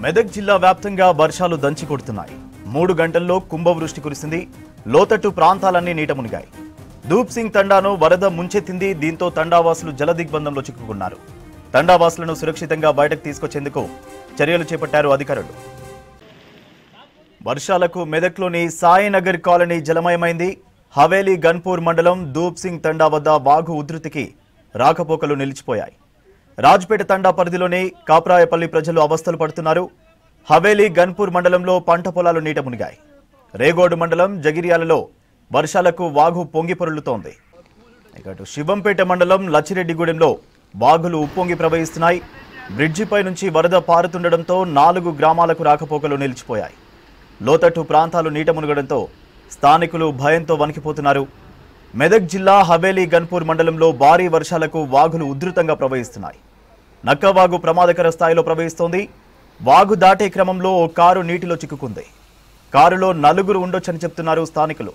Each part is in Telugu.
మెదక్ జిల్లా వ్యాప్తంగా వర్షాలు దంచి కొడుతున్నాయి. 3 గంటల్లో కుంభవృష్టి కురిసింది. లోతట్టు ప్రాంతాలన్నీ నీట మునిగాయి. ధూప్ సింగ్ తండాను వరద ముంచెత్తింది. దీంతో తండావాసులు జలదిగ్బంధంలో చిక్కుకున్నారు. తండావాసులను సురక్షితంగా బయటకు తీసుకొచ్చేందుకు చర్యలు చేపట్టారు అధికారులు. వర్షాలకు మెదక్లోని సాయినగర్ కాలనీ జలమయమైంది. హవేలీ గన్పూర్ మండలం ధూప్ సింగ్ తండా వద్ద వాగు ఉధృతికి రాకపోకలు నిలిచిపోయాయి. రాజ్పేట తండా పరిధిలోని కాప్రాయపల్లి ప్రజలు అవస్థలు పడుతున్నారు. హవేలీ గన్పూర్ మండలంలో పంట పొలాలు నీట మునిగాయి. రేగోడు మండలం జగిర్యాలలో వర్షాలకు వాగు పొంగి పొర్లుతోంది. ఇటు శివంపేట మండలం లచ్చిరెడ్డిగూడెంలో వాగులు ఉప్పొంగి ప్రవహిస్తున్నాయి. బ్రిడ్జిపై నుంచి వరద పారుతుండటంతో 4 గ్రామాలకు రాకపోకలు నిలిచిపోయాయి. లోతట్టు ప్రాంతాలు నీట మునగడంతో స్థానికులు భయంతో వణికిపోతున్నారు. మెదక్ జిల్లా హవేలీ గన్పూర్ మండలంలో భారీ వర్షాలకు వాగులు ఉధృతంగా ప్రవహిస్తున్నాయి. నక్కవాగు ప్రమాదకర స్థాయిలో ప్రవహిస్తోంది. వాగు దాటే క్రమంలో ఓ కారు నీటిలో చిక్కుకుంది. కారులో 4 ఉండొచ్చని చెప్తున్నారు స్థానికులు.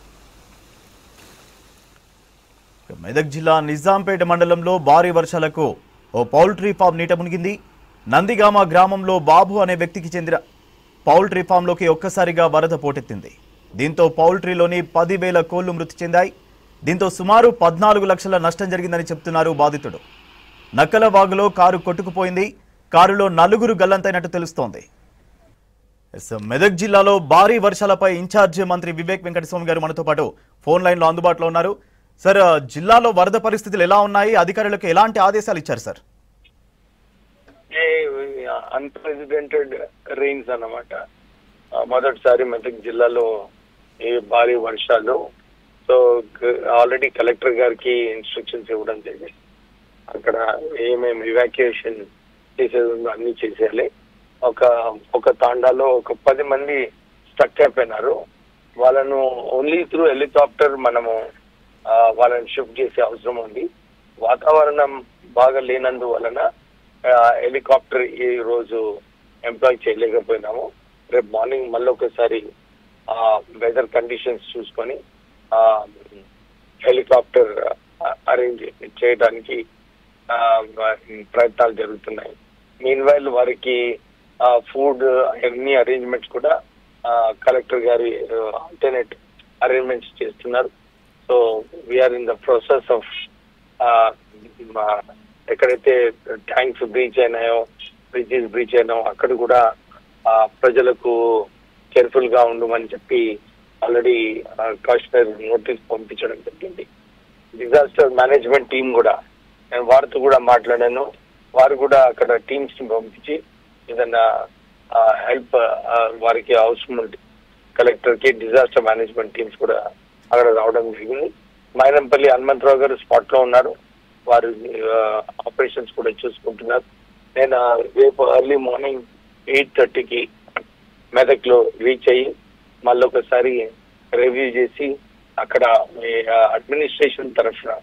మెదక్ జిల్లా నిజాంపేట మండలంలో భారీ వర్షాలకు ఓ పౌల్ట్రీ ఫామ్ నీట మునిగింది. నందిగామ గ్రామంలో బాబు అనే వ్యక్తికి చెందిన పౌల్ట్రీ ఫామ్లోకి ఒక్కసారిగా వరద పోటెత్తింది. దీంతో పౌల్ట్రీలోని 10,000 కోళ్లు మృతి చెందాయి. దీంతో సుమారు 14 లక్షల నష్టం జరిగిందని చెప్తున్నారు బాధితుడు. నక్కల వాగులో కారు కొట్టుకుపోయింది. కారులో 4 గల్లంతైనట్టు తెలుస్తోంది. మెదక్ జిల్లాలో భారీ వర్షాలపై ఇన్ఛార్జ్ మంత్రి వివేక్ వెంకటస్వామి గారు మనతో పాటు ఫోన్ లైన్లో అందుబాటులో ఉన్నారు. సార్, జిల్లాలో వరద పరిస్థితులు ఎలా ఉన్నాయి? అధికారులకు ఎలాంటి ఆదేశాలు ఇచ్చారు సార్? అన్ప్రెసిడెంటెడ్ రెయిన్స్ అన్నమాట. మొదటిసారి మెదక్ జిల్లాలో ఈ భారీ వర్షాలు. సో ఆల్రెడీ కలెక్టర్ గారికి ఇన్స్ట్రక్షన్స్ ఇవ్వడం జరిగింది. అక్కడ ఏమేమి ఇవాక్యుయేషన్ చేసేది ఉందో అన్ని చేసేయాలి. ఒక తాండాలో ఒక 10 మంది స్టక్ అయిపోయినారు. వాళ్ళను ఓన్లీ త్రూ హెలికాప్టర్ మనము వాళ్ళని షిఫ్ట్ చేసే అవసరం ఉంది. వాతావరణం బాగా లేనందువలన హెలికాప్టర్ ఈ రోజు ఎంప్లాయ్ చేయలేకపోయినాము. రేపు మార్నింగ్ మళ్ళీ ఒకసారి వెదర్ కండిషన్స్ చూసుకొని హెలికాప్టర్ అరేంజ్ చేయడానికి ప్రయత్నాలు జరుగుతున్నాయి. మీన్ వైల్ వారికి ఫుడ్ అన్ని అరేంజ్మెంట్స్ కూడా కలెక్టర్ గారి ఆల్టర్నేట్ అరేంజ్మెంట్స్ చేస్తున్నారు. So we are in the process of ఎక్కడైతే ట్యాంక్స్ బ్రీచ్ అయినాయో, బ్రిడ్జెస్ బ్రీచ్ అయినాయో అక్కడ కూడా ప్రజలకు కేర్ఫుల్ గా ఉండమని చెప్పి ఆల్రెడీ కాషనరీ నోటీస్ పంపించడం జరిగింది. డిజాస్టర్ మేనేజ్మెంట్ టీం కూడా నేను వారితో కూడా మాట్లాడాను. వారు కూడా అక్కడ టీమ్స్ ని పంపించి ఏదన్నా హెల్ప్ వారికి అవసరం ఉంది. కలెక్టర్ కి డిజాస్టర్ మేనేజ్మెంట్ టీమ్స్ కూడా అక్కడ రావడం జరిగింది. మైనంపల్లి హనుమంతరావు గారు స్పాట్ లో ఉన్నారు. వారు ఆపరేషన్స్ కూడా చూసుకుంటున్నారు. నేను రేపు ఎర్లీ మార్నింగ్ 8:30కి మెదక్ లో రీచ్ అయ్యి మళ్ళీ ఒకసారి రివ్యూ చేసి అక్కడ అడ్మినిస్ట్రేషన్ తరఫున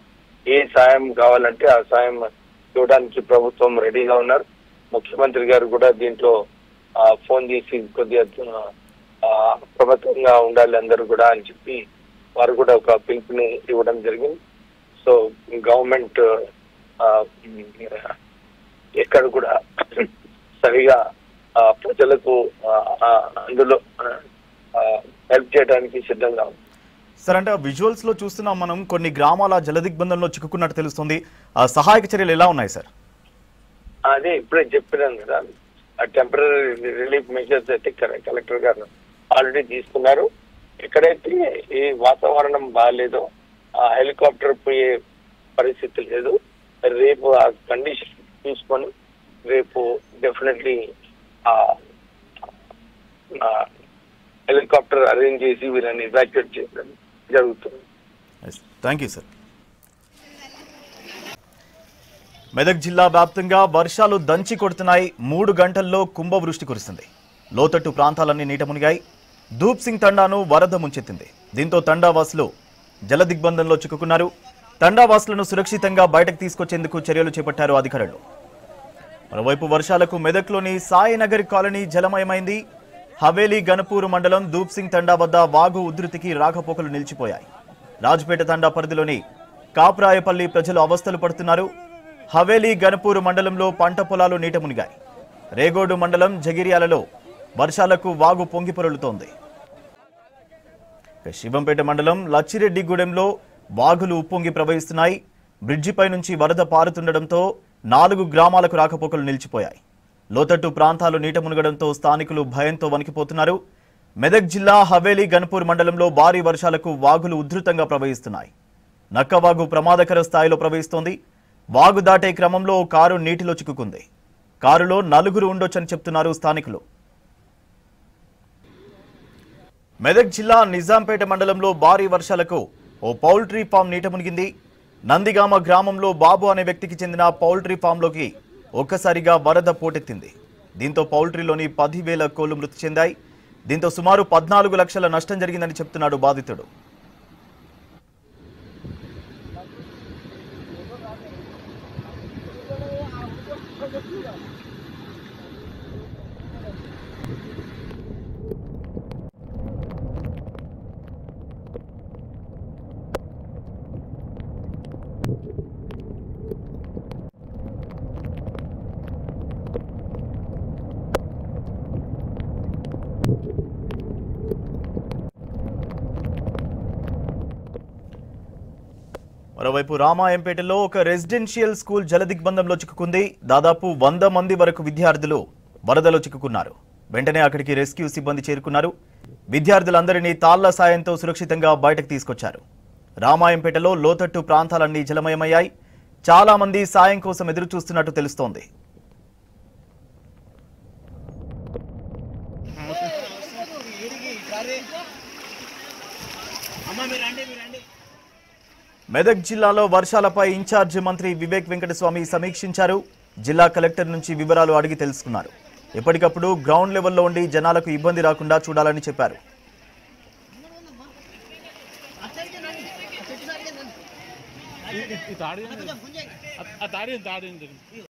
ఏ సాయం కావాలంటే ఆ సాయం ఇవ్వడానికి ప్రభుత్వం రెడీగా ఉన్నారు. ముఖ్యమంత్రి గారు కూడా దీంట్లో ఫోన్ చేసి కొద్దిగా ప్రభుత్వంగా ఉండాలి అందరూ కూడా అని చెప్పి వారు కూడా ఒక పిలుపుని ఇవ్వడం జరిగింది. సో గవర్నమెంట్ ఎక్కడ కూడా సరిగా ప్రజలకు అందులో హెల్ప్ చేయడానికి సిద్ధంగా ఉంది. సార్, అంటే విజువల్స్ లో చూస్తున్నాం మనం కొన్ని గ్రామాల జలదిగ్బంధంలో చిక్కుకున్నట్టు తెలుస్తుంది. సహాయక చర్యలు ఎలా ఉన్నాయి సార్? అదే ఇప్పుడే చెప్పినాను కదా, టెంపరీ రిలీఫ్ మెజర్స్ అయితే కలెక్టర్ గారు ఆల్రెడీ తీసుకున్నారు. ఎక్కడైతే ఈ వాతావరణం బాగాలేదో హెలికాప్టర్ పోయే పరిస్థితి లేదు. రేపు ఆ కండిషన్ చూసుకొని రేపు డెఫినెట్లీ హెలికాప్టర్ అరేంజ్ చేసి వీళ్ళని ఎవాక్యుయేట్ చేయడం జరుగుతుంది. Thank you sir. మెదక్ జిల్లా వ్యాప్తంగా వర్షాలు దంచి కొడుతున్నాయి. 3 గంటల్లో కుంభవృష్టి కురిసింది. లోతట్టు ప్రాంతాలన్నీ నీట మునిగాయి. ధూప్ సింగ్ తండాను వరద ముంచెత్తింది. దీంతో తండావాసులు జలదిగ్బంధంలో చిక్కుకున్నారు. తండావాసులను సురక్షితంగా బయటకు తీసుకొచ్చేందుకు చర్యలు చేపట్టారు అధికారులు. మరోవైపు వర్షాలకు మెదక్లోని సాయినగర్ కాలనీ జలమయమైంది. హవేలీ గన్పూర్ మండలం ధూప్ సింగ్ తండా వద్ద వాగు ఉధృతికి రాకపోకలు నిలిచిపోయాయి. రాజ్పేట తండా పరిధిలోని కాప్రాయపల్లి ప్రజలు అవస్థలు పడుతున్నారు. హవేలీ గన్పూర్ మండలంలో పంట పొలాలు నీట మునిగాయి. రేగోడు మండలం జగిర్యాలలో వర్షాలకు వాగు పొంగి పొరలుతోంది. శివంపేట మండలం లచ్చిరెడ్డిగూడెంలో వాగులు ఉప్పొంగి ప్రవహిస్తున్నాయి. బ్రిడ్జిపై నుంచి వరద పారుతుండటంతో 4 గ్రామాలకు రాకపోకలు నిలిచిపోయాయి. లోతట్టు ప్రాంతాలు నీట మునగడంతో స్థానికులు భయంతో వణికిపోతున్నారు. మెదక్ జిల్లా హవేలీ గన్పూర్ మండలంలో భారీ వర్షాలకు వాగులు ఉధృతంగా ప్రవహిస్తున్నాయి. నక్కవాగు ప్రమాదకర స్థాయిలో ప్రవహిస్తోంది. వాగు దాటే క్రమంలో ఓ కారు నీటిలో చిక్కుకుంది. కారులో 4 ఉండొచ్చని చెప్తున్నారు స్థానికులు. మెదక్ జిల్లా నిజాంపేట మండలంలో భారీ వర్షాలకు ఓ పౌల్ట్రీ ఫామ్ నీట మునిగింది. నందిగామ గ్రామంలో బాబు అనే వ్యక్తికి చెందిన పౌల్ట్రీ ఫామ్లోకి ఒక్కసారిగా వరద పోటెత్తింది. దీంతో పౌల్ట్రీలోని 10,000 కోళ్లు మృతి చెందాయి. దీంతో సుమారు 14 లక్షల నష్టం జరిగిందని చెప్తున్నాడు బాధితుడు. మరోవైపు రామాయంపేటలో ఒక రెసిడెన్షియల్ స్కూల్ జలదిగ్బంధంలో చిక్కుకుంది. దాదాపు 100 మంది వరకు విద్యార్థులు వరదలో చిక్కుకున్నారు. వెంటనే అక్కడికి రెస్క్యూ సిబ్బంది చేరుకున్నారు. విద్యార్థులందరినీ తాళ్ల సాయంతో సురక్షితంగా బయటకు తీసుకొచ్చారు. రామాయంపేటలో లోతట్టు ప్రాంతాలన్నీ జలమయమయ్యాయి. చాలా మంది సాయం కోసం ఎదురు చూస్తున్నట్టు తెలుస్తోంది. మెదక్ జిల్లాలో వర్షాలపై ఇన్ఛార్జి మంత్రి వివేక్ వెంకటస్వామి సమీక్షించారు. జిల్లా కలెక్టర్ నుంచి వివరాలు అడిగి తెలుసుకున్నారు. ఎప్పటికప్పుడు గ్రౌండ్ లెవెల్లో ఉండి జనాలకు ఇబ్బంది రాకుండా చూడాలని చెప్పారు.